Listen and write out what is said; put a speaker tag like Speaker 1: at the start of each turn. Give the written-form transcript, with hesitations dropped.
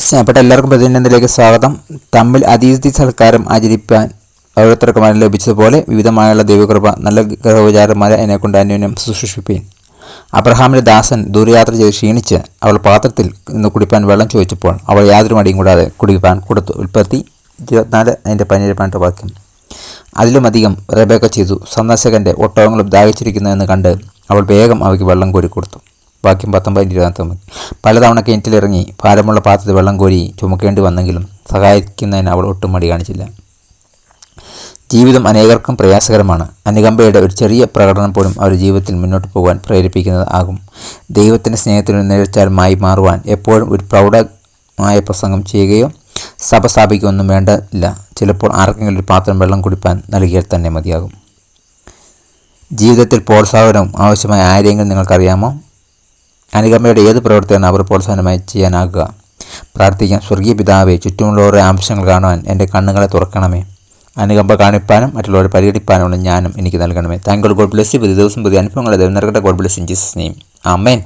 Speaker 1: സ്നേഹപ്പെട്ട എല്ലാവർക്കും പ്രതിനിധിയിലേക്ക് സ്വാഗതം. തമ്മിൽ അതിഥി സൽക്കാരം ആചരിപ്പാൻ ഓരോരുത്തർക്കും മരം ലഭിച്ചതുപോലെ വിവിധമായുള്ള ദൈവകൃപ നല്ല ഗ്രഹോപചാരന്മാരെ എന്നെക്കൊണ്ട് അന്യോന്യം ശുശ്രൂഷിപ്പീൻ. അബ്രഹാമിന്റെ ദാസൻ ദൂരയാത്ര ചെയ്ത് ക്ഷീണിച്ച് അവൾ പാത്രത്തിൽ നിന്ന് കുടിപ്പാൻ വെള്ളം ചോദിച്ചപ്പോൾ അവൾ യാതൊരു മടിയും കൂടാതെ കുടിപ്പാൻ കൊടുത്തു. ഉൽപ്പത്തി 24:17 വാക്യം. അതിലുമധികം റെബേക്ക ചെയ്തു. സന്ദർശകന്റെ ഒട്ടകങ്ങളും ദാഹിച്ചിരിക്കുന്നതെന്ന് കണ്ട് അവൾ വേഗം അവയ്ക്ക് വെള്ളം കോരി കൊടുത്തു. വാക്യം 19-29. പലതവണ കിണറ്റിലിറങ്ങി ഭാരമുള്ള പാത്രത്തിൽ വെള്ളം കോരി ചുമക്കേണ്ടി വന്നെങ്കിലും സഹായിക്കുന്നതിന് അവൾ ഒട്ടും മടി കാണിച്ചില്ല. ജീവിതം അനേകർക്കും പ്രയാസകരമാണ്. അനുകമ്പയുടെ ഒരു ചെറിയ പ്രകടനം പോലും അവരുടെ ജീവിതത്തിൽ മുന്നോട്ട് പോകാൻ പ്രേരിപ്പിക്കുന്നത് ആകും. ദൈവത്തിൻ്റെ സ്നേഹത്തിന് നിഴൽച്ചാലുമായി മാറുവാൻ എപ്പോഴും ഒരു പ്രൗഢമായ പ്രസംഗം ചെയ്യുകയോ സഭ സ്ഥാപിക്കുകയോ ഒന്നും വേണ്ടയില്ല. ചിലപ്പോൾ ആർക്കെങ്കിലും ഒരു പാത്രം വെള്ളം കുടിപ്പാൻ നൽകിയാൽ തന്നെ മതിയാകും. ജീവിതത്തിൽ പ്രോത്സാഹനവും ആവശ്യമായ ആരെങ്കിലും നിങ്ങൾക്കറിയാമോ? അനുകമ്പയുടെ ഏത് പ്രവർത്തനമാണ് അവർ പ്രോത്സാഹനമായി ചെയ്യാനാകുക? പ്രാർത്ഥിക്കാം. സ്വർഗീയ പിതാവേ, ചുറ്റുമുള്ളവരുടെ ആവശ്യങ്ങൾ കാണുവാൻ എൻ്റെ കണ്ണുകളെ തുറക്കണമേ. അനുകമ്പ കാണിപ്പാനും മറ്റുള്ളവരെ പരിഗണിപ്പാനുമുള്ള ജ്ഞാനം എനിക്ക് നൽകണമേ. താങ്കൾ ഗോഡ് ബ്ലെസ് യു. പുതിയ ദിവസം പുതിയ അനുഭവങ്ങളെ ദൈവം നൽകട്ടെ. God bless in Jesus name. Amen.